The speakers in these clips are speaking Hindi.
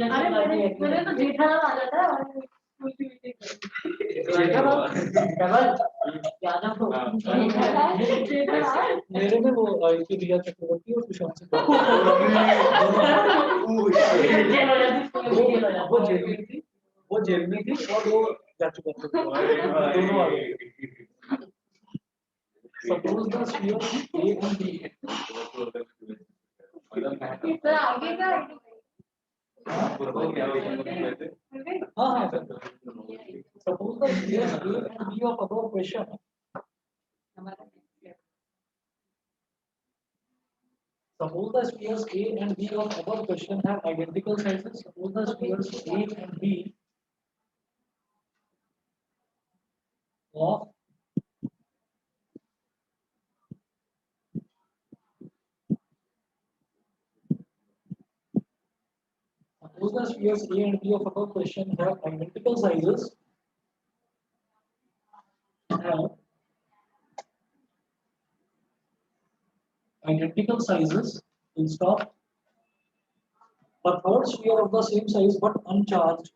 अरे मैंने तो जेठालाल आ जाता है और मेरे में वो रिया चक्रवर्ती और सुशांत सिंह वो जेल में थी और वो जा चुका था दोनों आ गए। Suppose the sphere A and B. आगे का हाँ suppose the spheres A and B of above question. Suppose the spheres A and B of above question have identical sizes. Suppose the spheres A and B of suppose the spheres A and B of above question have identical sizes. Identical sizes. Full stop. A third sphere of the same size but uncharged.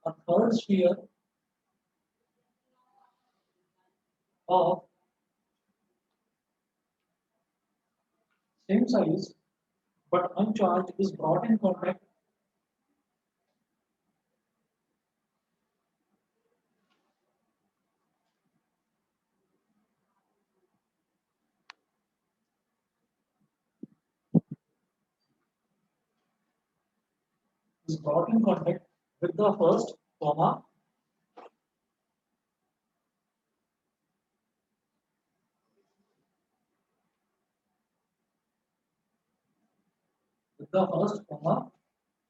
A third sphere of same size but uncharged is brought in contact with the first comma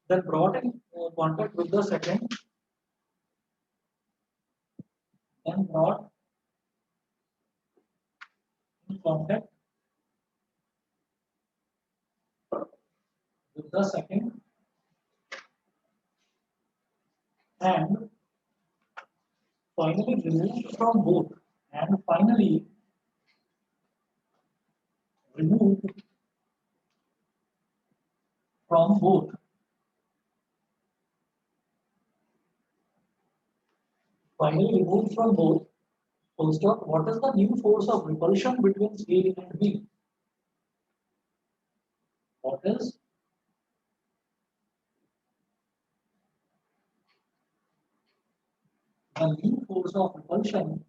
then brought in contact with the second, then brought in contact with the second, and finally removed from both, and finally removed from both. Finally removed from both. Full stop. What is the new force of repulsion between A and B? What is the new force of repulsion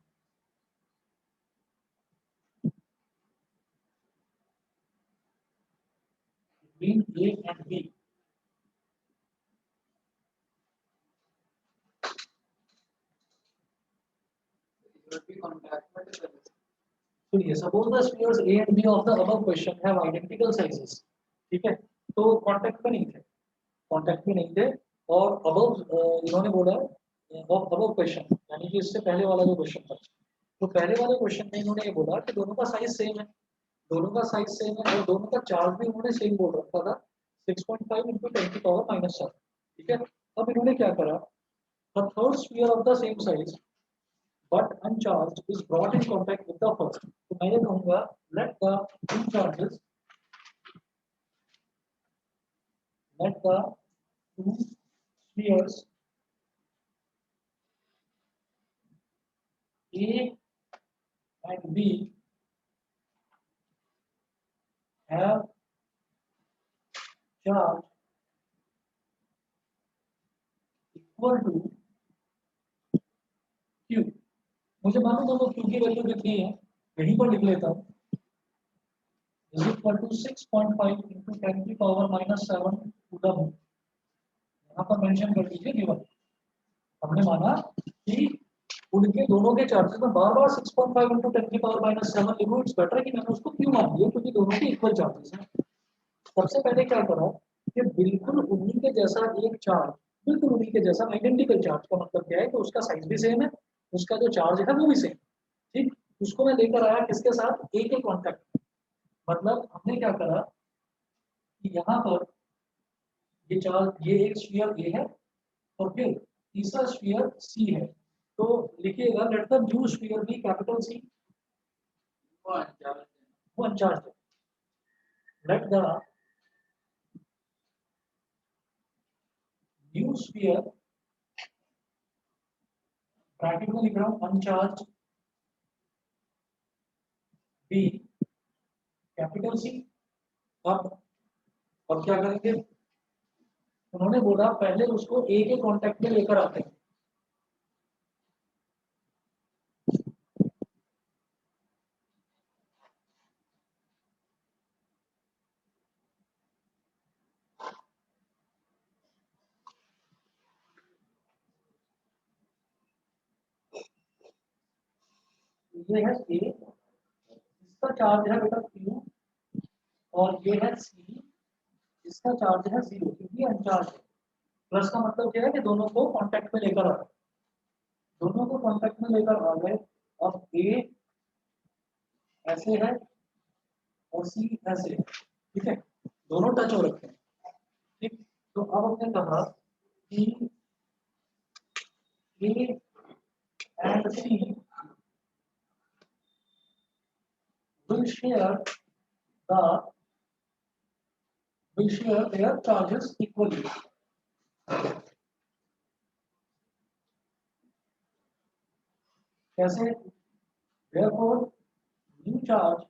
between A and B? सुनिए, suppose the spheres A and B of the above question have identical sizes. ठीक है, तो कांटेक्ट में नहीं थे और above इन्होंने बोला of above question यानी कि इससे पहले वाला जो क्वेश्चन था, तो पहले वाले क्वेश्चन में इन्होंने ये बोला कि दोनों का साइज सेम है, और दोनों का चार्ज भी उन्होंने सेम बोल रखा था 6.5 into 10⁻⁻7. ठीक है, अब इन्होंने क्या करा, a third sphere of the same size but uncharged is brought in contact with the first. तो मैंने कहूँगा let the two spheres A and B have charge equal to Q. मुझे मालूम दोनों Q की वैल्यू कितनी है, यहीं पर लिख लेता हूँ, is equal to 6.5 into 10⁻⁻7 coulomb. यहाँ पर मेंशन कर दीजिए गिवन. हमने माना कि उनके दोनों के चार्जेस में बार-बार 6.5 into 10⁻⁻7 लिखूं, इट्स बेटर कि मैंने उसको क्यों मान लिया, क्योंकि दोनों के इक्वल चार्जेस हैं. सबसे पहले क्या करा कि बिल्कुल उन्हीं के जैसा एक चार्ज, बिल्कुल उन्हीं के जैसा आइडेंटिकल चार्ज का मतलब क्या है कि उसका साइज भी सेम है, उसका जो चार्ज है वो भी सेम. ठीक, उसको मैं लेकर आया किसके साथ, ए के कांटेक्ट. मतलब हमने क्या करा कि यहाँ पर ये चार्ज, ये एक स्फीयर ए है और फिर तीसरा स्फीयर सी है, तो लिखिएगा let the new sphere be capital C, वो अनचार्ज है. Let the U sphere bracket में लिख रहा हूं अनचार्ज B कैपिटल C। अब क्या करेंगे, उन्होंने बोला पहले उसको A के कांटेक्ट में लेकर आते हैं। ये है A, इसका चार्ज है बेटा Q, और ये है C, इसका चार्ज है 0 क्योंकि अनचार्ज है। प्लस का मतलब क्या है कि दोनों को कांटेक्ट में लेकर आ गए, दोनों को कांटेक्ट में लेकर आ गए। अब A ऐसे है और C ऐसे है, ठीक है, दोनों टच हो रखे हैं। ठीक, तो अब हमने कहा कि A and C will share their charges equally. कैसे? Therefore, new charge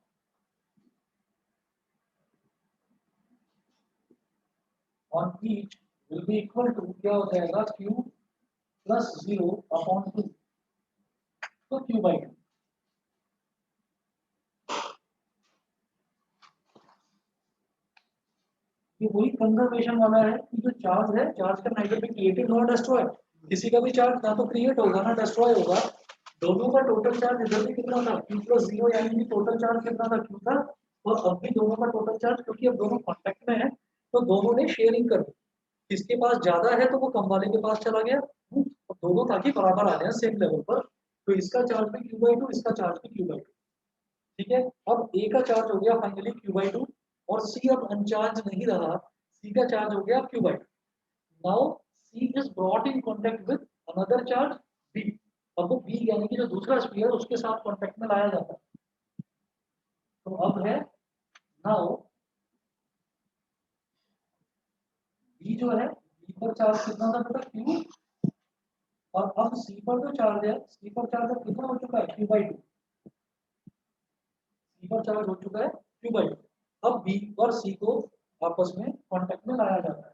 on each will be equal to क्या हो जाएगा Q plus 0 upon 2, तो Q by 2। ये वही कंजर्वेशन वाला है कि जो चार्ज है, चार्ज का नाइट्रो भी क्रिएटेड नॉट डिस्ट्रॉय, किसी का भी चार्ज ना तो क्रिएट होगा ना डिस्ट्रॉय होगा। दोनों का टोटल चार्ज इधर भी कितना था Q plus 0, यानी कि टोटल चार्ज कितना था Q था, और अब भी दोनों का टोटल चार्ज, क्योंकि अब दोनों कांटेक्ट में है तो दोनों ने शेयरिंग कर दी। किसके पास ज्यादा है तो वो कम वाले के पास चला गया, तो दोनों ताकि बराबर आ जाए सेम लेवल पर। तो इसका चार्ज भी Q/2, इसका चार्ज भी Q/2। ठीक है, अब A का चार्ज हो गया फाइनली Q/2 और C अब अनचार्ज नहीं रहा, C का चार्ज हो गया Q/2। Now C is brought in contact with another charge B। अब वो B यानी कि जो दूसरा स्फीयर उसके साथ कांटेक्ट में लाया जाता है। तो अब है नाउ B जो है, B पर चार्ज कितना था बेटा Q, और अब C पर जो चार्ज है, C पर चार्ज अब कितना हो चुका है Q/2, C पर चार्ज हो चुका है Q/2। अब B और C को आपस में कांटेक्ट में लाया जाता है,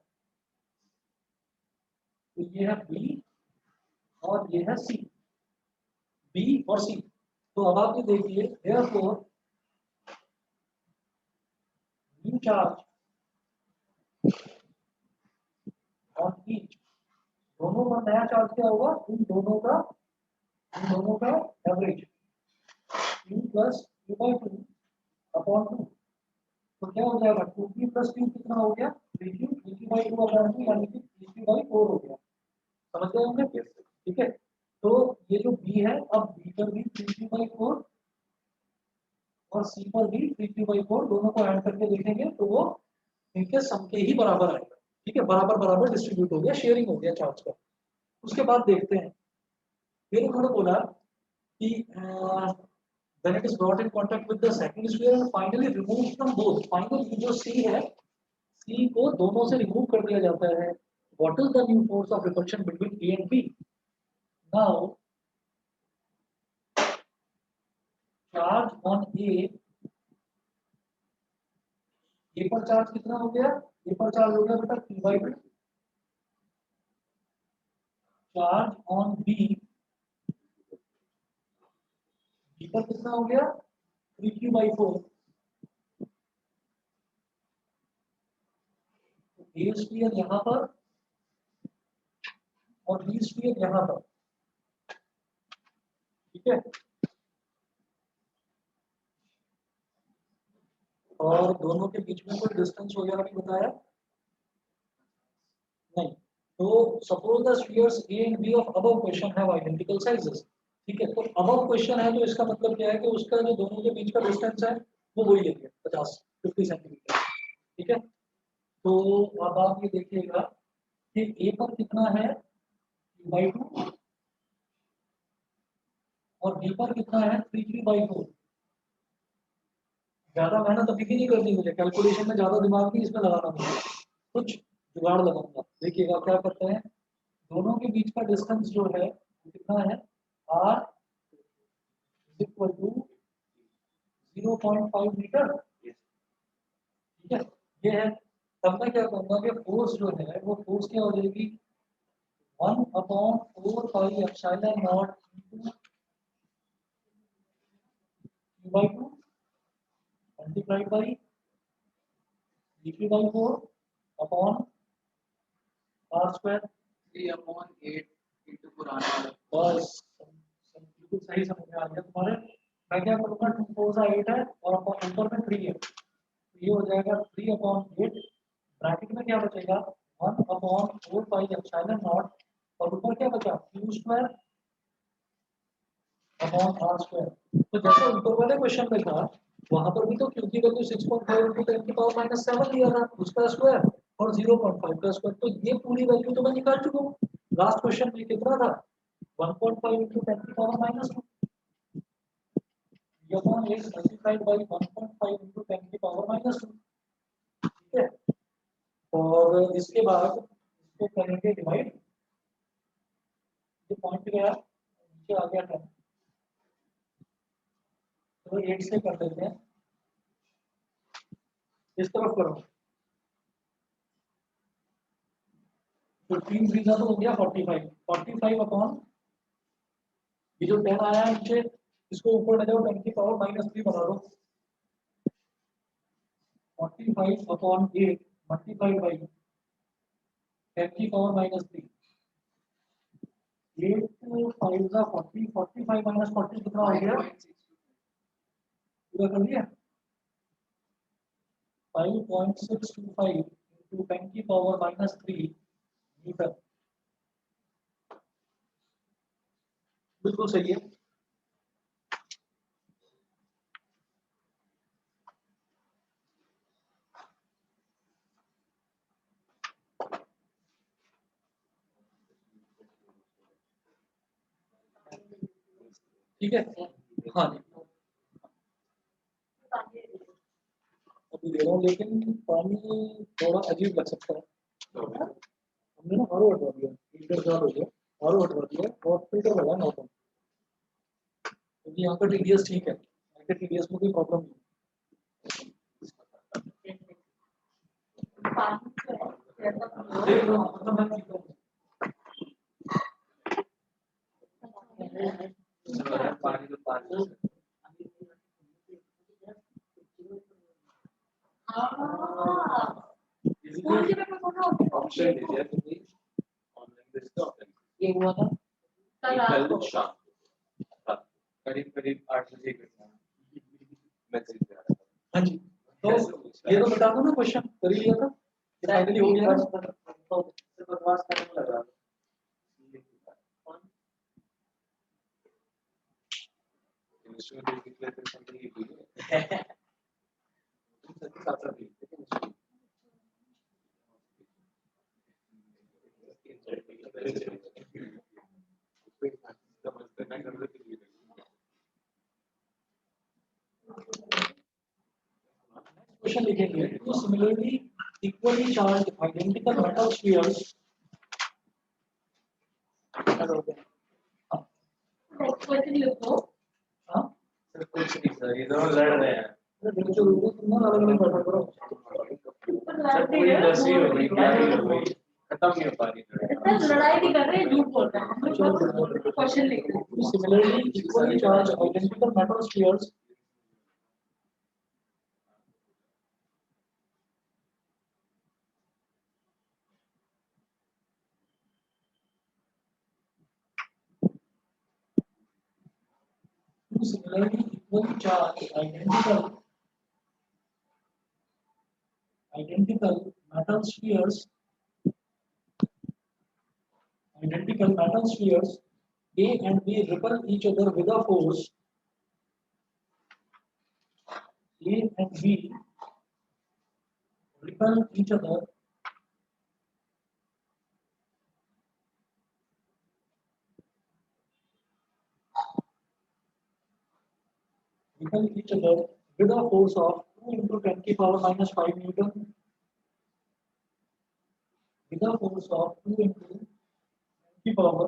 तो ये है B और ये है C, B और C। तो अब आप ये देखिए therefore new charge on each, दोनों का नया चार्ज क्या होगा, इन दोनों का average Q plus Q/2 upon 2। तो क्या हो जाएगा 2Q plus Q कितना हो गया 3Q, 3Q/2 अपॉन 2 यानी कि 3Q/4 हो गया। समझ गए होंगे? ठीक है, तो ये जो B है, अब B पर भी 3Q/4 और C पर भी 3Q/4, दोनों को ऐड करके देखेंगे तो वो इनके सम के ही बराबर आएगा। ठीक है, बराबर बराबर डिस्ट्रीब्यूट हो गया, शेयरिंग हो गया चार्ज का। उसके बाद देखते हैं, फिर उन्होंने बोला कि when it is brought in contact with the second sphere and finally removed from both, finally जो C है, C को दोनों से रिमूव कर दिया जाता है। What is the new force of repulsion between A and B? Now charge on A पर चार्ज कितना हो गया, A पर चार्ज हो गया बेटा Q/2, charge on B, B पर कितना हो गया 3Q/4। A स्फीयर यहाँ पर और B स्फीयर यहाँ पर, ठीक है, और दोनों के बीच में कोई डिस्टेंस वगैरह भी बताया नहीं। तो suppose the spheres A and B of above question have identical sizes। ठीक है, तो above क्वेश्चन है तो इसका मतलब क्या है कि उसका जो दोनों के बीच का डिस्टेंस है वो वही लेंगे 50 सेंटीमीटर। ठीक है, तो अब आप ये देखिएगा कि A पर कितना है Q/2 और B पर कितना है 3Q/4। ज्यादा मेहनत अभी भी नहीं करनी मुझे, कैलकुलेशन में ज्यादा दिमाग नहीं इसमें लगाना मुझे, कुछ जुगाड़ लगाऊंगा। देखिएगा क्या करते हैं, दोनों के बीच का डिस्टेंस जो है वो कितना है, r is equal to 0.5 metre. ठीक है, ये है। तब मैं क्या कहूँगा कि फोर्स जो है वो फोर्स क्या हो जाएगी, 1/4 epsilon not into q/2 multiplied by dq/4 upon r square. 3/8 into पुराना वाला। बस बिल्कुल सही समझ में आ गया तुम्हारे। मैं क्या करूँगा, 2 4 8 है और ऊपर में 3 है, तो ये हो जाएगा 3/8। ब्रैकेट में क्या बचेगा, 1/4 एप्सिलॉन नॉट और ऊपर क्या बचा, q square upon r square. तो जैसे ऊपर वाले क्वेश्चन में था, वहां पर भी तो q की वैल्यू 6.5 into 10 की पावर -7 दिया था, उसका स्क्वायर और 0.5 का स्क्वायर। तो ये पूरी वैल्यू तो मैं निकाल चुका हूँ। लास्ट क्वेश्चन में कितना था, 1.5 into 10 की पावर -2 ये अपॉन 8 मल्टीप्लाइड बाई 1.5 into 10 की पावर -2। ठीक है, और इसके बाद इसको करेंगे डिवाइड, ये पॉइंट गया नीचे आ गया 10, तो 8 से कर देते हैं, इस तरफ करो, 15 3 तो हो गया 45 अपॉन ये जो 10 आया है नीचे, इसको ऊपर ले जाओ 10 की पावर -3 बना दो, 45 अपॉन 8 मल्टीप्लाइड बाई 10 की पावर -3। 8 5 का 40, 45 - 40 कितना हो गया, पूरा कर दिया, 5.625 into 10 की पावर -3 मीटर। बिल्कुल सही है। ठीक है, हाँ जी, अभी दे रहा हूँ, लेकिन पानी थोड़ा अजीब लग सकता है। हमने ना आर ओ हटवा दिया, 1.5 साल हो गया, आर ओ हटवा दिया और फिल्टर लगा ना, क्योंकि यहाँ का टीडीएस ठीक है, यहाँ के टीडीएस में कोई प्रॉब्लम नहीं। देख लो, मतलब मैं ठीक हूँ। ये हुआ था कल शाम करीब करीब 8 बजे मैसेज आ रहा था। हाँ जी, तो ये तो बता दो ना, क्वेश्चन कर ही लिया था, फाइनली हो गया ना, तो बकवास करने लगा। क्वेश्चन लिखेंगे, two similarly equally charge identical metal spheres. Question लिखो। हाँ, सर कुछ नहीं सर, ये दोनों लड़ रहे हैं। बच्चों लोगों तुम ना अलग अलग बैठा करो। सर पूरी दसी हो गई, क्या ही हो गई, खत्म नहीं हो पा रही लड़ाई। सर लड़ाई नहीं कर रहे, झूठ बोल रहे हैं। हम लोग बस क्वेश्चन लिख रहे हैं। Two similarly equally charge identical metal spheres two similarly equally charged identical metal spheres A and B repel each other with a force. A and B repel each other with a force of 2 into 10 की power -5 Newton, with a force of 2 into की power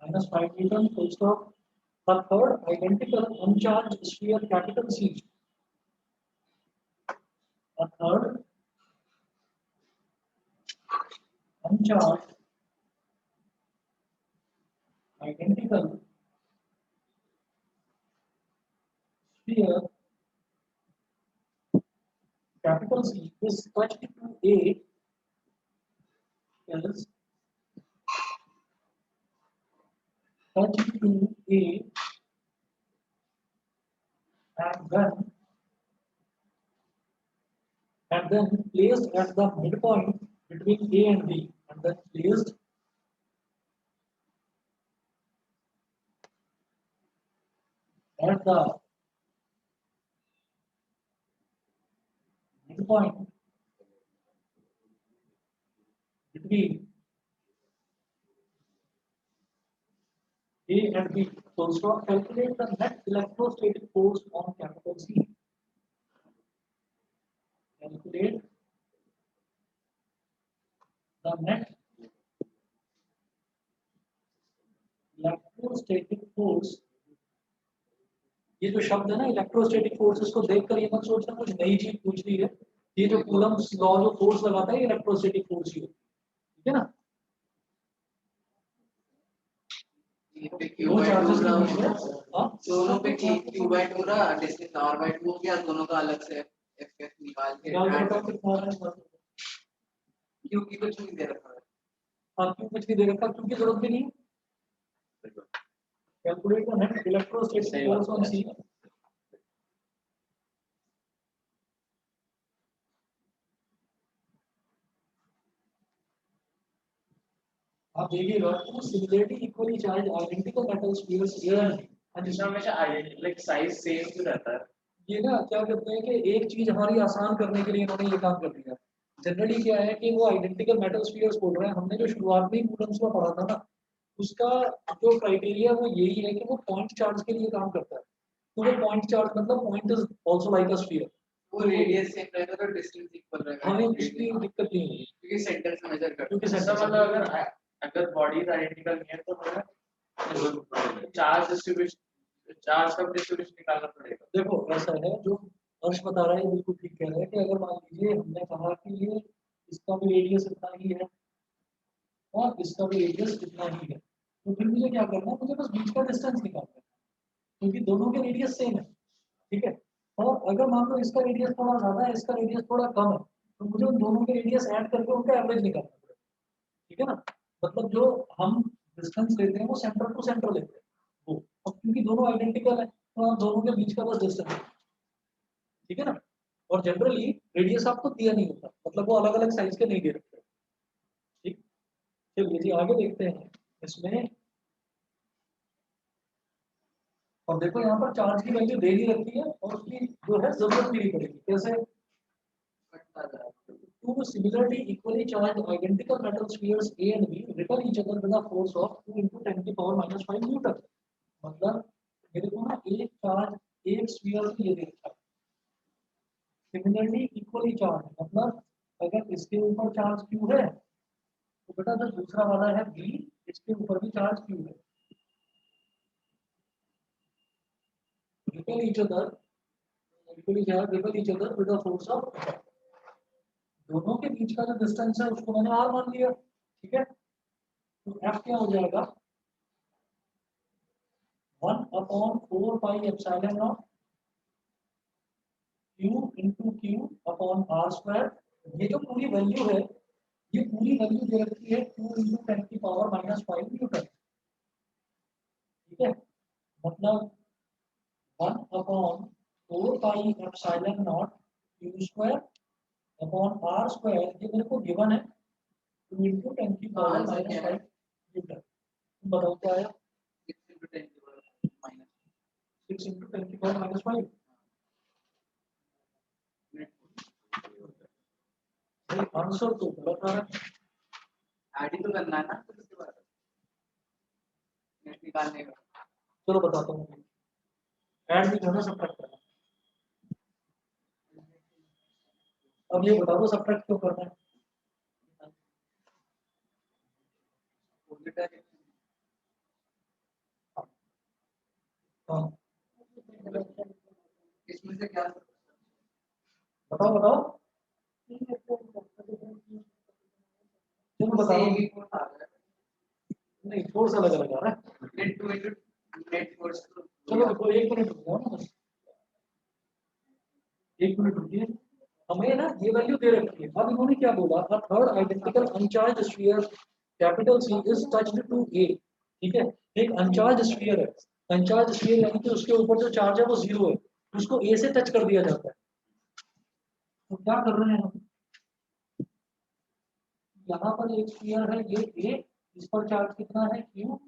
-5 Newton full stop. The third identical uncharged sphere capital C. A third uncharged identical sphere capital C is touched to A is touched to A and then placed at the midpoint between A and B and then placed at the midpoint between A and B. So stop, calculate the net electrostatic force on capital C. Calculate the net electrostatic force. ये जो शब्द है ना इलेक्ट्रोस्टैटिक फोर्स, इसको देखकर ये मत सोचना कुछ नई चीज पूछ रही है. ये जो कूलम्ब्स लॉ जो फोर्स लगाता है इलेक्ट्रोस्टैटिक फोर्स ही है. ठीक है ना. वो चार्जेस के बीच में दोनों पे क्यू बाय 2 रहा, डिस्टेंस आर बाय 2 हो गया, दोनों का अलग से एफ निकाल के क्यू की कुछ नहीं दे रखा है. हाँ, क्यों कुछ नहीं दे रखा, क्योंकि जरूरत भी नहीं. Calculate the net electrostatic force on C. आप देखिएगा two similarity equally charge identical metal spheres A and B, जिसमें हमेशा लाइक साइज सेम क्यों रहता है. ये ना क्या करते हैं कि एक चीज हमारी आसान करने के लिए इन्होंने ये काम कर दिया. जनरली क्या है कि वो आइडेंटिकल मेटल स्फीयर्स बोल रहे हैं. हमने जो शुरुआत में कूलम्ब्स में पढ़ा था ना, उसका जो क्राइटेरिया वो यही है कि वो पॉइंट चार्ज के लिए काम करता है. तो वो पॉइंट चार्ज मतलब point is also like a sphere. वो रेडियस सेम रहेगा तो डिस्टेंस इक्वल रहेगा. हमें कुछ भी दिक्कत नहीं होगी क्योंकि सेंटर से मेजर करते क्योंकि ऐसा मतलब अगर बॉडीज आइडेंटिकल नहीं है तो हमें चार्ज का डिस्ट्रीब्यूशन निकालना पड़ेगा. देखो ऐसा है जो हर्ष बता रहा है बिल्कुल ठीक कह रहा है कि अगर मान लीजिए हमने कहा कि ये इसका भी रेडियस इतना ही है और इसका भी रेडियस इतना ही है, तो फिर मुझे क्या करना है, मुझे बस बीच का डिस्टेंस निकालना है क्योंकि दोनों के रेडियस सेम है. ठीक है. और अगर मान लो इसका रेडियस थोड़ा ज्यादा है, इसका रेडियस थोड़ा कम है, तो मुझे उन दोनों के रेडियस ऐड करके उनका एवरेज निकालना पड़ेगा. ठीक है ना. मतलब जो हम डिस्टेंस लेते हैं वो सेंटर टू सेंटर लेते हैं वो, और क्योंकि दोनों आइडेंटिकल है तो आप दोनों के बीच का बस डिस्टेंस. ठीक है ना. और जनरली रेडियस आपको दिया नहीं होता, मतलब वो अलग अलग साइज के नहीं दे रखते. ठीक. चलिए जी आगे देखते हैं इसमें. और देखो यहाँ पर चार्ज की वैल्यू दे ही रखी है और उसकी जो है जरूरत भी नहीं पड़ेगी. कैसे? Two similarly equally charged identical metal spheres A and B repel each other with a force of 2 into 10 की power -5 न्यूटन. मतलब ये देखो ना, एक चार्ज एक स्फीयर ये दे रखा है. सिमिलरली इक्वली चार्ज मतलब अगर इसके ऊपर चार्ज Q है तो बेटा जो दूसरा वाला है B, इसके ऊपर भी चार्ज Q है. repel each other with a force of, दोनों के बीच का जो डिस्टेंस है उसको मैंने r मान लिया. ठीक है. तो F क्या हो जाएगा 1/4 pi epsilon not Q into Q upon r square. ये जो पूरी वैल्यू है ये पूरी वैल्यू दे रखी है 2 into 10 की पावर -5 न्यूटन. ठीक है. मतलब 1/4 pi epsilon not Q square upon r square. ये मेरे को गिवन है 2 into 10 की पावर -5 न्यूटन. तुम बताओ क्या आया. 6 into 10 की पावर माइनस 6 into 10 की पावर -5. आंसर तो गलत आ रहा है. ऐड ही तो करना है ना फिर उसके बाद नेट निकालने का. चलो बताता हूँ. ऐड भी करना सब्ट्रैक्ट करना. अब ये बता दो सब्ट्रैक्ट क्यों करना है. हाँ इसमें से क्या बताओ बताओ, तुम बताओ। सेम ही कोड आ रहा है नहीं फोर्स अलग अलग आ रहा है। नेट टू नेट फोर्स चलो देखो, एक मिनट रुको ना बस, एक मिनट रुकिए। हमें ना ये वैल्यू दे रखी है। अब इन्होंने क्या बोला, a third identical uncharged sphere capital C is touched to A. ठीक है, एक अनचार्ज स्फीयर है, अनचार्ज स्फीयर यानी कि उसके ऊपर जो चार्ज है वो जीरो है, उसको ए से टच कर दिया जाता है। तो क्या कर रहे हैं हम, यहाँ पर एक स्फीयर है ये ए, इस पर चार्ज कितना है क्यू,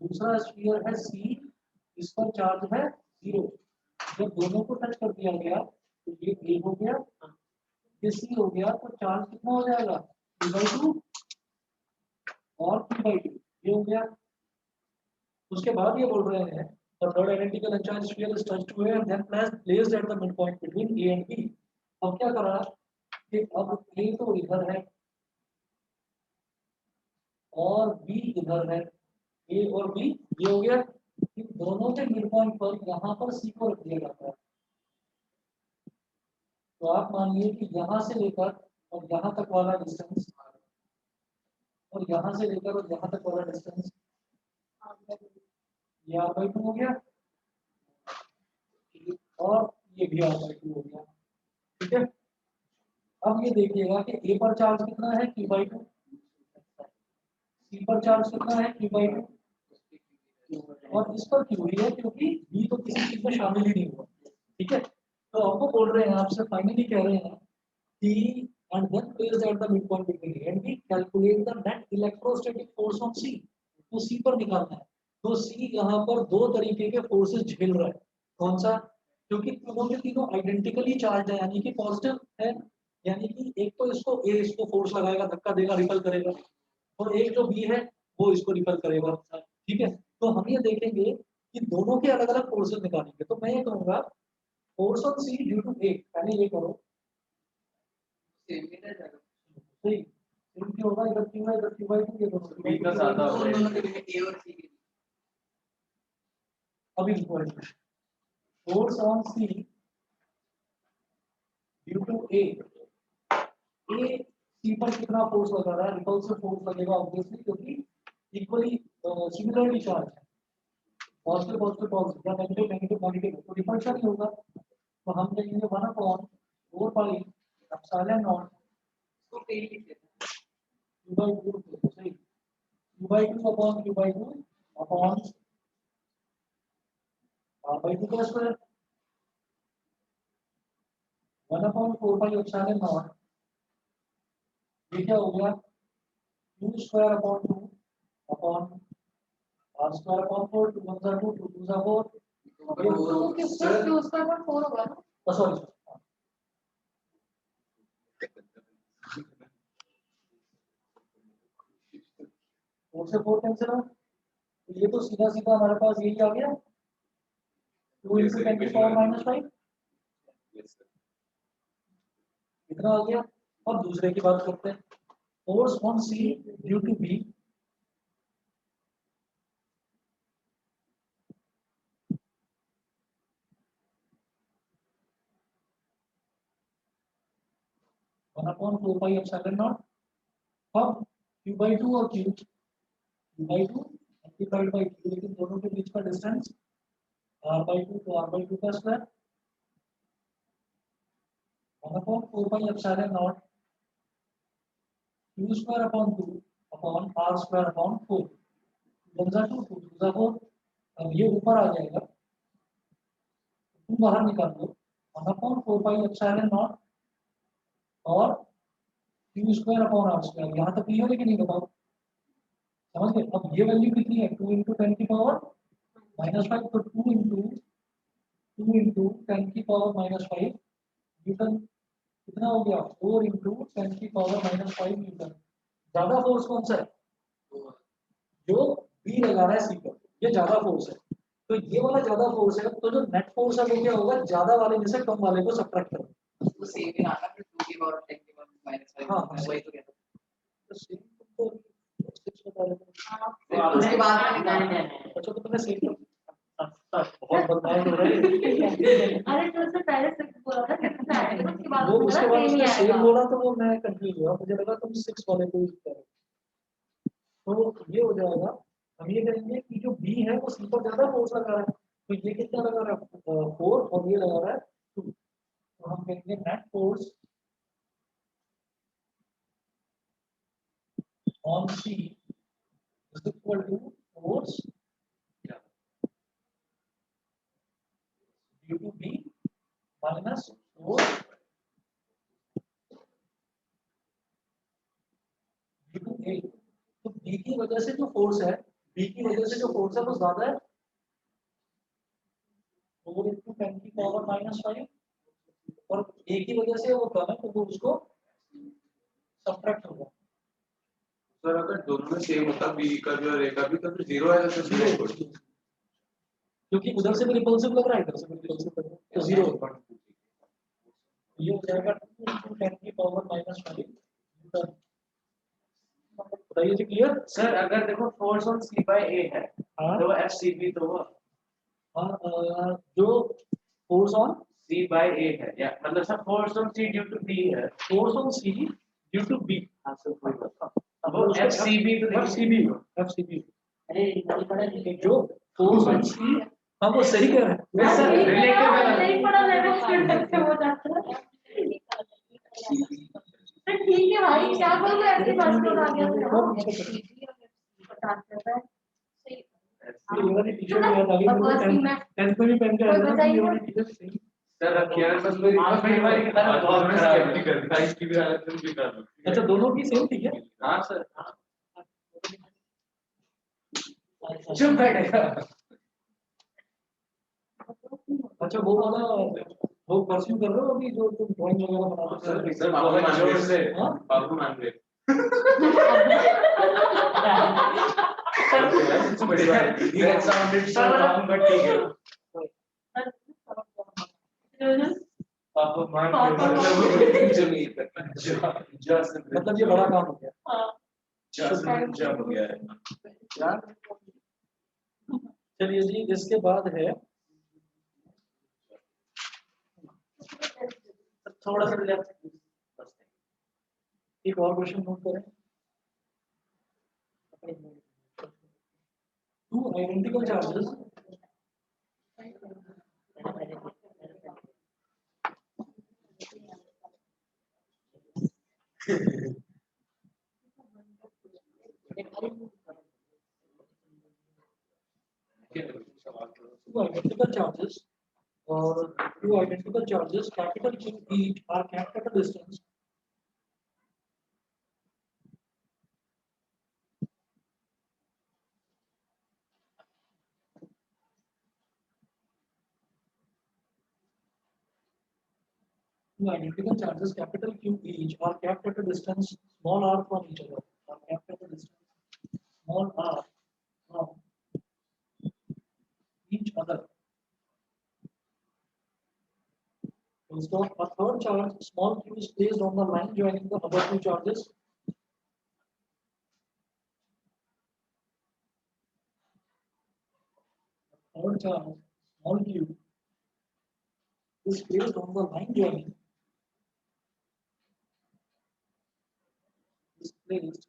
दूसरा स्फीयर है सी, इस पर चार्ज है जीरो। जब दोनों को टच कर दिया गया तो ये ए हो गया, ये सी हो गया, तो चार्ज कितना हो जाएगा Q/2 और Q/2 ये हो गया। उसके बाद ये बोल रहे हैं the third identical uncharged sphere is touched to A and then placed at the midpoint between A and B। अब क्या करा कि अब A तो इधर है और B इधर है, A और B ये हो गया, इन दोनों के मिड पॉइंट पर यहाँ पर C को रख दिया जाता है। तो आप मानिए कि यहाँ से लेकर और यहाँ तक वाला डिस्टेंस और यहाँ से लेकर और यहाँ तक वाला डिस्टेंस ये R/2 हो गया और ये भी R/2 हो गया। ठीक है, अब ये देखिएगा कि A पर चार्ज कितना है Q/2, C पर चार्ज कितना है Q/2 और इस पर क्यों है क्योंकि B तो किसी चीज में शामिल ही नहीं हुआ। ठीक है, तो आपको बोल रहे हैं, आपसे फाइनली कह रहे हैं कि and then placed at the midpoint between A and B calculate the net electrostatic force on C। तो C पर निकालना है। तो C यहाँ पर दो तरीके के फोर्सेस झेल रहा है। कौन सा, क्योंकि तीनों के तीनों आइडेंटिकली चार्ज है यानी कि पॉजिटिव है, यानी कि एक तो इसको A इसको फोर्स लगाएगा, धक्का देगा, रिपल करेगा, और एक जो B है वो इसको रिपल करेगा। ठीक है, तो हम ये देखेंगे कि दोनों के अलग अलग फोर्सेस निकालेंगे। तो मैं ये कहूँगा force on C due to A, पहले ये करो सेम ही रह जाएगा सही, क्योंकि होगा इधर क्यों है, इधर Q/2 ये दोनों B का ज्यादा हो दोनों गया। के लिए ए और सी के लिए अभी force on C due to A, A C पर कितना फोर्स लगा रहा है, रिपल्सिव फोर्स लगेगा ऑब्वियसली, क्योंकि इक्वली सिमिलरली चार्ज है, पॉजिटिव पॉजिटिव पॉजिटिव या नेगेटिव नेगेटिव नेगेटिव, तो रिपल्शन ही होगा। तो हम लेंगे 1/4 पाई एप्सिलॉन नॉट तो टेन लिख देते हैं Q/2 सही, Q/2 upon Q/2 upon R/2 का स्क्वायर 1/4 पाई एप्सिलॉन नॉट, ये क्या हो गया Q² upon 2 upon R² upon 4, 2 1 2 2 2 4, तो किसका क्यू स्क्वायर पर 4 होगा ना। सॉरी 4 से 4 कैंसिल हो, तो ये तो सीधा सीधा हमारे पास यही आ गया 2 × 10⁻⁵ इतना आ गया। अब दूसरे की बात करते हैं, force on C due to B, one upon 4 pi epsilon naught. अब Q/2 और Q/2 मल्टीप्लाइड बाई Q, लेकिन दोनों के बीच का डिस्टेंस R/2, तो R/2 का square 1/4 pi epsilon not Q² upon 2 upon R² upon 4, 1 2 2 2 4। अब ये ऊपर आ जाएगा, 2 बाहर निकाल दो, 1/4 पाई एप्सिलॉन नॉट और Q² अपॉन R²। यहाँ तक क्लियर है कि नहीं बताओ, समझ गए। अब ये वैल्यू कितनी है 2 × 10⁻⁵, तो 2 × 10⁻⁵ न्यूटन कितना हो गया 4 × 10⁻⁵ न्यूटन। ज्यादा फोर्स कौन सा है, जो बी लगा रहा है सी पर, ये ज्यादा फोर्स है। तो ये वाला ज्यादा फोर्स है, तो जो नेट फोर्स है वो क्या होगा, ज्यादा वाले में से कम वाले को सब्ट्रैक्ट करो। तो सेम ही आना फिर 2 की पावर 10 की पावर -5 हाँ, वही तो कहता तो सेम तो 6 बता रहे थे। उसके बाद अच्छा तो तुमने सेम बहुत बदमाश हो रहे हैं। अरे तो उससे पहले 6 बोला था 6 से आएगा तो उसके बाद वो उसके बाद same ही उसने सेम आएगा। बोला तो वो मैं कंफ्यूज हुआ, मुझे लगा तुम 6 वाले को यूज करो। तो ये हो जाएगा, हम ये करेंगे कि जो बी है वो सी पर ज्यादा फोर्स लगा रहा है, तो ये कितना लगा रहा है 4 और ये लगा रहा है 2, तो हम कहेंगे net force on C is equal to force due to B minus force due to A. तो बी की वजह से जो फोर्स है, बी की वजह से जो फोर्स है वो ज्यादा है 4 into 10 की पावर -5, और ए की वजह से वो कम है तो वो उसको सब्ट्रैक्ट होगा। सर अगर दोनों में सेम होता बी का भी और ए का भी तो फिर 0 आएगा तो 0 क्योंकि उधर से भी रिपल्सिव लग रहा है, इधर से भी रिपल्सिव लग रहा है, तो 0 होगा। ये हो जाएगा 2 into 10 की पावर -5। बताइए जी, क्लियर? सर अगर देखो force on C by A है हाँ तो एफ सी बी तो वो जो force on C by A है, या मतलब sir force on C due to B है। Force on C due to B, हाँ सर कोई बात वो एफ सी बी तो एफसीबी जो फोर्स ऑन सी, हाँ वो सही कह रहे हैं। नहीं सर रिलेटिव है। नहीं पढ़ा मैंने फिर से हो जाता है। तो ठीक है भाई, क्या बोल रहे ऐसी बात को आ गया बताते हैं। ये वाली टी-शर्ट याद आ गई मेरे को, 10th में भी पहन के आया था ना, ये वाली टी-शर्ट सही। सर रखिए सर मेरी वाली किताब बहुत खराब है। इसकी भी हालत भी कर दो। अच्छा दोनों की सेम थी क्या? हाँ सर अच्छा चुप बैठेगा। वो वाला वो परस्यू कर रहे हो अभी जो तुम ड्राइंग वगैरह बनाते हो? सर बाबू मान जोर रहे से। हाँ? बाबू मान रहे That sounded so wrong, but ठीक है। पापा मान मतलब ये बड़ा काम हो गया। जब हो गया है क्या? चलिए जी, इसके बाद है थोड़ा सा लेफ्ट। एक और क्वेश्चन नोट करें। Two identical charges two identical charges or two identical charges capital Q each are kept at a distance two identical charges capital Q each are kept at a distance small r from each other, are kept at a distance small r from each other. So a third charge small q is placed on the line joining the other two charges. A third charge small q is placed on the line joining is placed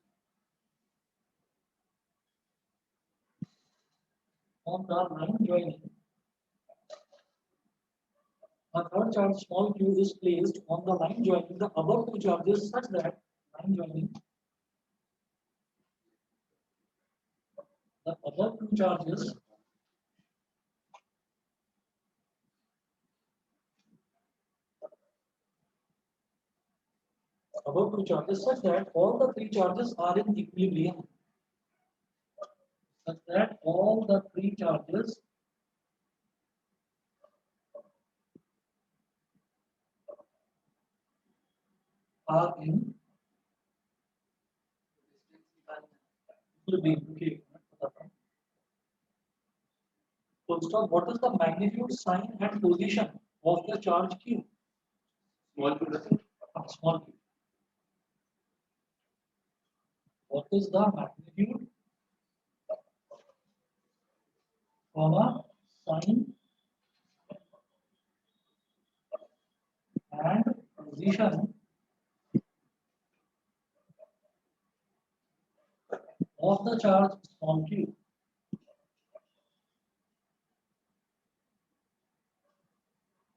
on the line joining. A third charge small q is placed on the line joining the above two charges such that line joining the above two charges such that all the three charges are in equilibrium. Such that all the three charges are in equilibrium. Okay. Full stop. What is the magnitude, sign, and position of the charge q? Small Small q. What is the magnitude, comma sign and position of the charge small q.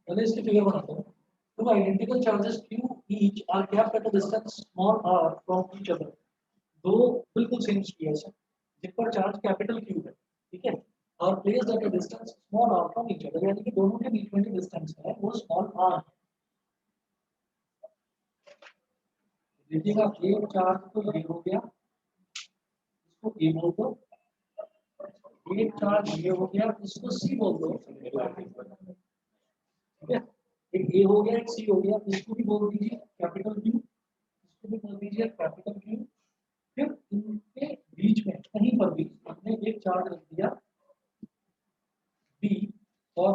पहले इसकी फिगर बनाता हूँ. Two identical charges q each are kept at a distance small r from each other. दो बिल्कुल सेम स्फीयर्स हैं जिन पर चार्ज कैपिटल Q है, ठीक है, और placed at a distance small r from each other, यानी कि दोनों के बीच में जो डिस्टेंस है वो स्मॉल r है. देखिएगा एक चार्ज तो ये हो गया, इसको A बोल दो, एक चार्ज ये हो गया, इसको C बोल दो, ठीक है, एक A हो गया, एक C हो गया, इसको भी बोल दीजिए कैपिटल Q, इसको भी बोल दीजिए कैपिटल Q. फिर इनके बीच में कहीं पर भी हमने एक चार्ज रख दिया B और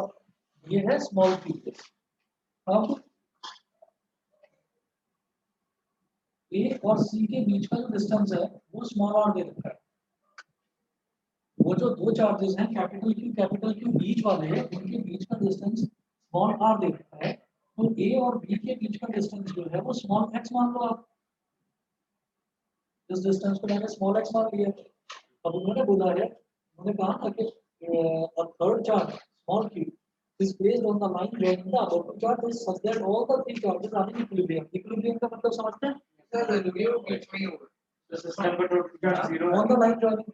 ये है स्मॉल q. अब A और C के बीच का जो डिस्टेंस है वो स्मॉल r दे रखा है. वो जो दो चार्जेस हैं कैपिटल Q बीच वाले हैं, उनके बीच का डिस्टेंस स्मॉल r दे रखा है. तो A और B के बीच का डिस्टेंस जो है वो स्मॉल x मान लो आप. इस डिस्टेंस को मैंने स्मॉल x मान लिया. अब उन्होंने बोला है, उन्होंने कहा था कि a third charge small q is placed on the line joining the above two charges such that all the three charges are in equilibrium. Equilibrium का मतलब समझते हैं? सर ये बीच में ही होगा. सिस्टम पर total zero On the line joining.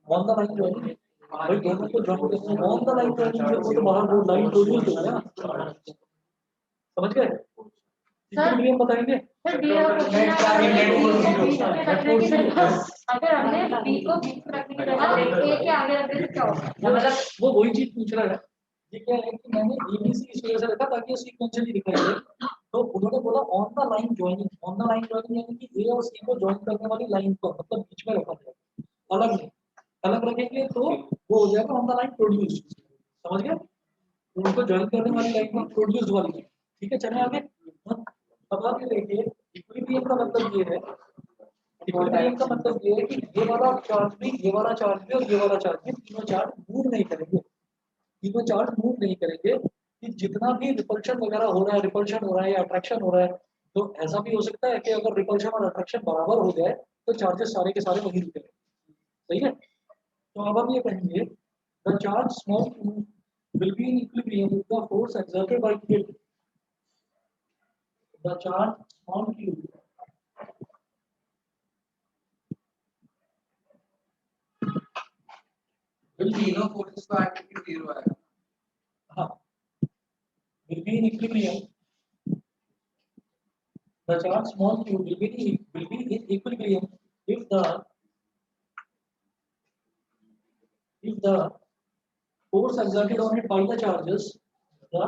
On the line joining. भाई दोनों को जॉइन करते हैं. On the line joining जब वो तो बाहर वो लाइन प्रोड्यूस हो गया. समझ गए? इक्विलिब्रियम बताएंगे. सर डी और अगर हमने बी को बीच में रखने की जगह ए के आगे रख दे तो क्या होगा? मतलब वो वही चीज पूछ रहा है. ये क्या है कि मैंने ABC इस वजह से रखा ताकि ये सीक्वेंशियली दिखाई दे. तो उन्होंने बोला on the line joining. On the line joining यानी कि A और C को जॉइन करने वाली लाइन को मतलब बीच में रखा जाएगा. अलग नहीं, अलग रखेंगे तो वो हो जाएगा ऑन द लाइन प्रोड्यूस. समझ गए? उनको जॉइन करने वाली लाइन को प्रोड्यूस वाली. ठीक है, चले आगे. अब आप ये देखिए इक्विलिब्रियम का मतलब ये है, इक्विलिब्रियम का मतलब ये है कि ये वाला चार्ज भी, ये वाला चार्ज भी और ये वाला चार्ज भी, तीनों चार्ज मूव नहीं करेंगे. तीनों चार्ज मूव नहीं करेंगे. कि जितना भी रिपल्शन वगैरह हो रहा है, रिपल्शन हो रहा है या अट्रैक्शन हो रहा है, तो ऐसा भी हो सकता है कि अगर रिपल्शन और अट्रैक्शन बराबर हो जाए तो चार्जेस सारे के सारे वहीं रुकेंगे. सही है. तो अब हम ये कहेंगे the charge small q will be in equilibrium with the force exerted by K. The charge small q तीनों फोर्सेस को एटीट्यूड 0 आएगा. हाँ, will be in equilibrium. The charge small q will be in equilibrium if the force exerted on it by the charges, the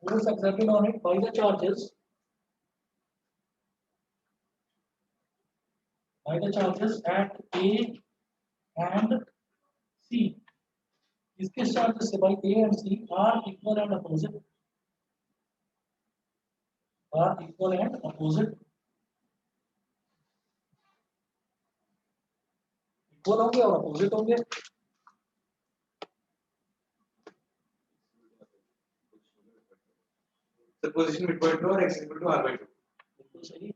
force exerted on it by the charges at A and C. इसके चार्जेस से by A and C are equal and opposite. Are equal and opposite. Equal होंगे और अपोजिट होंगे. The position midpoint to or x equal to r by 2. बिल्कुल सही.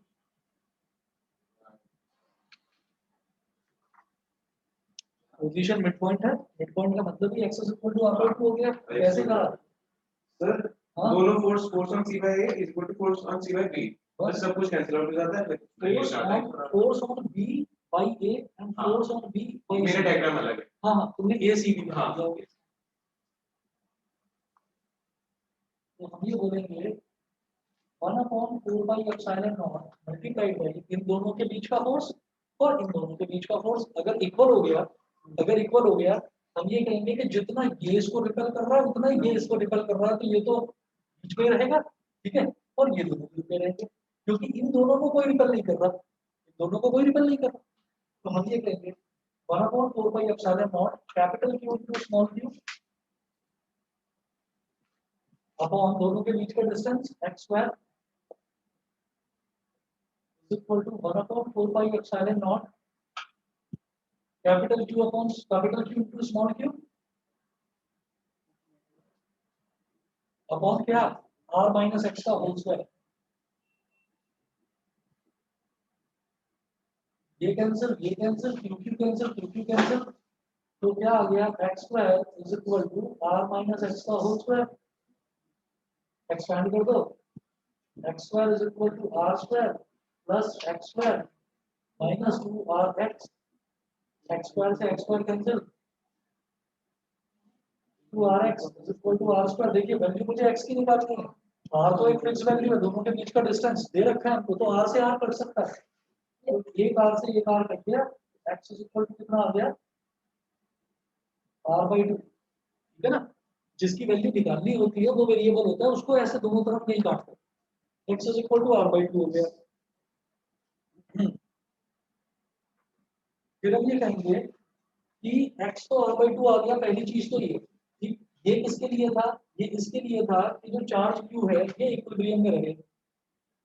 पोजीशन मिड पॉइंट है. मिड पॉइंट का मतलब ही x equal to r by 2 हो गया. कैसे कहा सर? दोनों force on c by a is equal to force on c by b. बस सब कुछ कैंसिल आउट हो जाता है. Force on b by a and force on b by मेरा डायग्राम अलग है. हाँ हाँ, तुमने a c भी बना दिया. ओके, तो हम ये बोलेंगे 1/4 pi epsilon not multiplied by इन दोनों के बीच का फोर्स और इन दोनों के बीच का फोर्स. अगर इक्वल हो गया, हम ये कहेंगे कि जितना ये इसको रिपेल कर रहा है उतना ही ये इसको रिपेल कर रहा है, तो ये तो बीच में रहेगा. ठीक है, और ये दोनों बीच में रहेंगे क्योंकि इन दोनों को कोई रिपेल नहीं कर रहा. तो हम ये कहेंगे 1/4 pi epsilon not capital Q into small q upon दोनों के बीच का distance x square is equal to 1 upon 4 pi epsilon naught capital Q upon capital Q into small q upon क्या r माइनस एक्स का होल स्क्वायर। ये कैंसिल क्यू कैंसिल तो क्या आ गया x square is equal to r minus x का होल स्क्वायर। एक्सपेंड कर दो x square is equal to r square plus x square minus 2rx x square से x square cancel 2rx is equal to r square. देखिए वैल्यू मुझे x की निकालनी है, r तो एक फिक्स वैल्यू है, दोनों के बीच का डिस्टेंस दे रखा है हमको, तो r से r कट सकता है, तो एक r से एक r कट गया, x इज इक्वल टू कितना आ गया r/2, ठीक है ना। जिसकी वैल्यू निकालनी होती है वो वेरिएबल होता है, उसको ऐसे दोनों तरफ नहीं काटते, x is equal to r/2 हो गया। फिर हम ये कहेंगे कि x तो r/2 आ गया, पहली चीज तो ये किसके लिए था, ये इसके लिए था कि जो चार्ज q है ये इक्विलिब्रियम में रहे।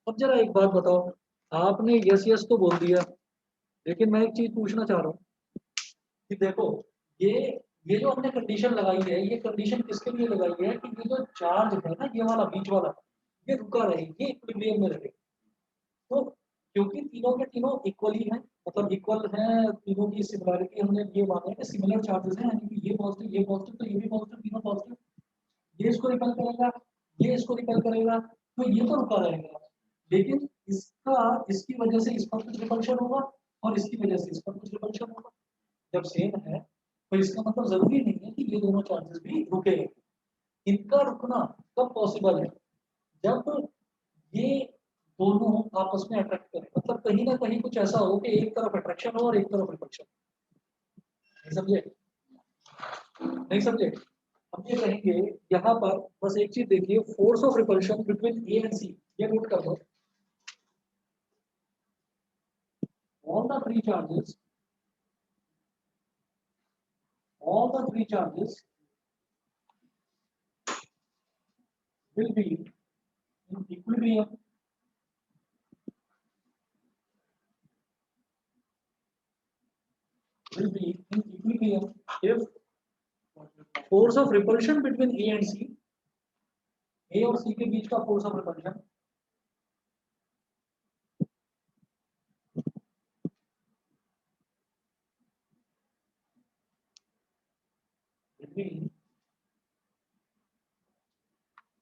अब जरा एक बात बताओ, आपने यस यस तो बोल दिया, लेकिन मैं एक चीज पूछना चाह रहा हूँ कि देखो ये जो हमने कंडीशन लगाई है, ये कंडीशन किसके लिए लगाई है कि ये जो चार्ज है ना, ये वाला बीच वाला, ये रुका रहे, ये इक्विलिब्रियम में रहे। तो क्योंकि तीनों के तीनों इक्वली हैं, मतलब इक्वल हैं, तीनों की सिमिलरिटी हमने ये माना है कि सिमिलर चार्जेस हैं, यानी कि ये पॉजिटिव तो ये भी पॉजिटिव, तीनों पॉजिटिव, ये इसको रिपेल करेगा, ये इसको रिपेल करेगा, तो ये तो रुका रहेगा, लेकिन इसकी वजह से इस पर कुछ रिपल्शन होगा और इसकी वजह से इस पर कुछ रिपल्शन होगा। जब सेम है तो इसका मतलब जरूरी नहीं है कि ये दोनों चार्जेस भी रुके। इनका रुकना कब पॉसिबल है, जब ये दोनों आपस में अट्रैक्ट करें, मतलब कहीं ना कहीं कुछ ऐसा हो कि एक तरफ अट्रैक्शन हो और एक तरफ रिपल्शन। नहीं समझे, नहीं समझे। हम ये कहेंगे यहाँ पर बस एक चीज देखिए, force of repulsion between A and C, ये नोट कर लो। all the three charges will be in equilibrium if force of repulsion between A and C, A और C के बीच का force of repulsion between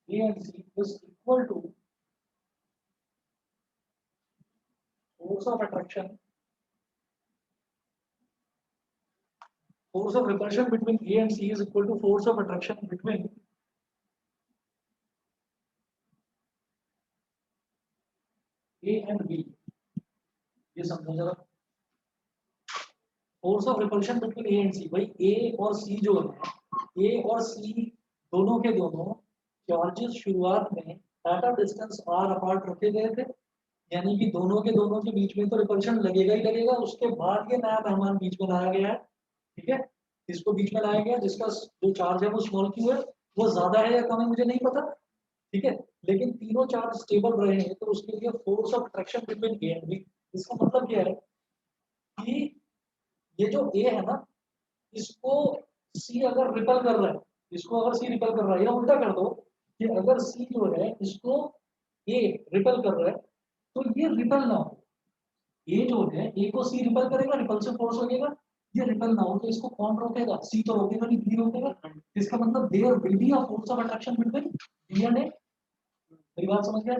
A and C is equal to force of attraction, force of repulsion between A and C is equal to force of attraction between A and B। ये समझो जरा, force of repulsion between A and C, भाई ए और सी जो है, ए और सी दोनों के दोनों चार्जेस शुरुआत में at a distance r apart रखे गए थे, यानी कि दोनों के बीच में तो रिपल्शन लगेगा ही लगेगा, उसके बाद ये नया मेहमान बीच में लाया गया है, ठीक है, इसको बीच में लाया गया जिसका जो चार्ज है वो स्मॉल क्यू है, वो ज्यादा है या कम है मुझे नहीं पता, ठीक है, लेकिन तीनों चार्ज स्टेबल रहे हैं, तो उसके लिए force of attraction between A and B. इसका मतलब क्या है कि ये जो ए है ना, इसको सी अगर रिपेल कर रहा है, इसको अगर सी रिपेल कर रहा है, या उल्टा कर दो कि अगर सी जो है इसको ए रिपेल कर रहा है, तो ये रिपेल ना हो, ए जो है ए को सी रिपेल करेगा, रिपल्सिव फोर्स लगेगा, ये रिपेल ना हो तो इसको कौन रोकेगा, सी तो रोकेगा नहीं, बी रोकेगा। इसका मतलब there will be a force of attraction between B and A. मेरी बात समझ गए,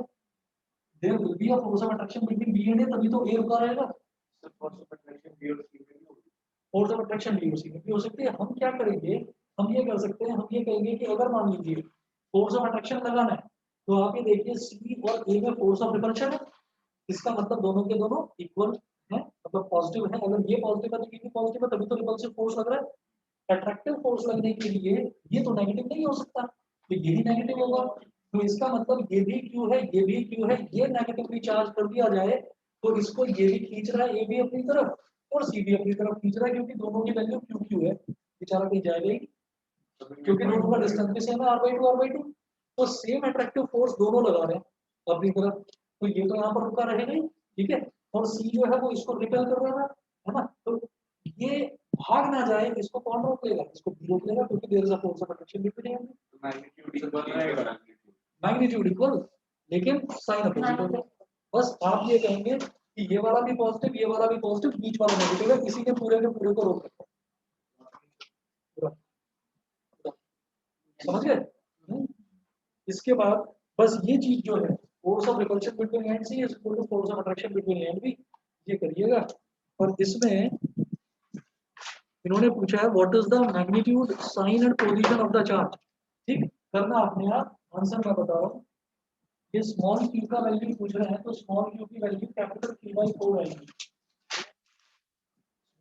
there will be a force of attraction between B and A, तभी तो ए रुका रहेगा। फोर्स ऑफ अट्रैक्शन बी और सी में भी होगी, फोर्स ऑफ अट्रैक्शन बी और सी में भी हो सकती है। हम क्या करेंगे, हम ये कर सकते हैं, हम ये कहेंगे कि अगर मान लीजिए फोर्स ऑफ अट्रैक्शन लगाना है, तो आप ये देखिए सी और ए में फोर्स ऑफ रिपल्शन है, इसका मतलब दोनों के दोनों इक्वल है, मतलब पॉजिटिव है, अगर ये पॉजिटिव है तो ये भी पॉजिटिव है, तभी तो रिपल्सिव फोर्स लग रहा है। अट्रैक्टिव फोर्स लगने के लिए ये तो नेगेटिव नहीं हो सकता, तो ये भी नेगेटिव होगा, तो इसका मतलब ये भी क्यू है, ये भी क्यू है, ये नेगेटिवली चार्ज कर दिया जाए तो इसको ये भी खींच रहा है, ए भी अपनी तरफ और सी भी अपनी तरफ खींच रहा है, क्योंकि दोनों की वैल्यू क्यू क्यू है, बेचारा कहीं जाएगा ही, क्योंकि दोनों का डिस्टेंस भी सेम है r/2 तो सेम अट्रैक्टिव फोर्स दोनों लगा रहे हैं अपनी तरफ, तो ये तो यहाँ पर रुका रहेगा ही, ठीक है, और सी जो है वो इसको रिपेल कर रहा है ना, तो ये भाग ना जाए, इसको कौन रोक लेगा, इसको बी रोक लेगा, क्योंकि there is a force of attraction between and magnitude equal, लेकिन साइन अपोजिट होगा। बस आप ये कहेंगे कि ये वाला भी पॉजिटिव, ये वाला भी पॉजिटिव, बीच वाला नेगेटिव है, इसी के पूरे को रोक रखो। समझ गए? इसके बाद बस ये चीज जो है, force of repulsion between A and C is equal to force of attraction between A and B, ये करिएगा। और इसमें इन्होंने पूछा है what is the magnitude, sign and position of the charge. ठीक करना आपने, आप आंसर मैं बता रहा हूँ। ये स्मॉल क्यू का वैल्यू पूछ रहे हैं, तो स्मॉल क्यू की वैल्यू कैपिटल क्यू बाई 4 आएगी,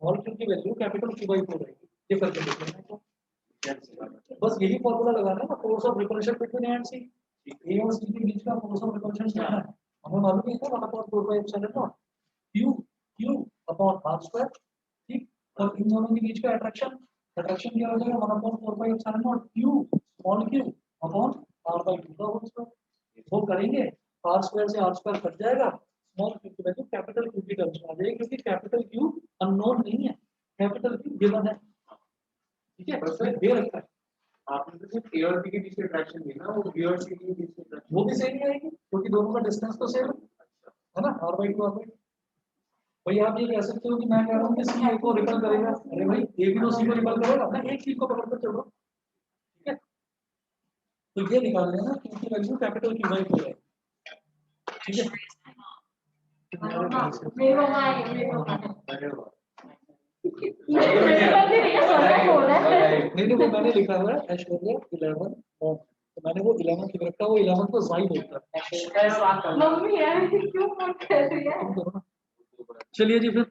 स्मॉल क्यू की वैल्यू कैपिटल क्यू बाई 4 आएगी। ये करके देखना है, बस यही फॉर्मूला लगाना है ना, force of repulsion between A and C, A और सी के बीच का फोर्स ऑफ रिपल्शन क्या है, हमें मालूम है ना, 1/4 pi epsilon naught Q Q upon R square. ठीक, और इन दोनों के बीच का अट्रैक्शन क्या हो जाएगा, 1/4 pi epsilon naught Q small Q upon R by 2 का होल स्क्वायर। वो करेंगे, आर स्क्वायर से आर स्क्वायर कट जाएगा, स्मॉल क्यू की वैल्यू कैपिटल क्यू की टर्म्स में आ जाएगी, क्योंकि कैपिटल क्यू अननोन नहीं है, कैपिटल क्यू गिवन है। ठीक है, तो सर दे रखा है, आपने तो सिर्फ ए और बी के बीच की अट्रैक्शन दी ना, वो बी और सी के बीच की attraction वो भी सेम ही आएगी, क्योंकि दोनों का डिस्टेंस तो सेम है ना, आर बाई 2 आर बाई। भाई आप ये कह सकते हो कि मैं कह रहा हूँ कि सी ए को रिपल करेगा, अरे भाई ए भी तो सी को रिपल करेगा, मैं एक चीज को पकड़ कर चल रहा हूँ। ठीक है, तो ये निकाल लेना क्यू की वैल्यू कैपिटल क्यू बाई 4 है। ठीक है, मेरे को आए मेरे को अरे वाह। नहीं वो मैंने लिखा हुआ है ऐश्वर्या 11 ओम, तो मैंने वो 11 लिख रखा है, वो 11 को जाई बोलता है। मम्मी यार क्यों फोन कर रही है। चलिए जी फिर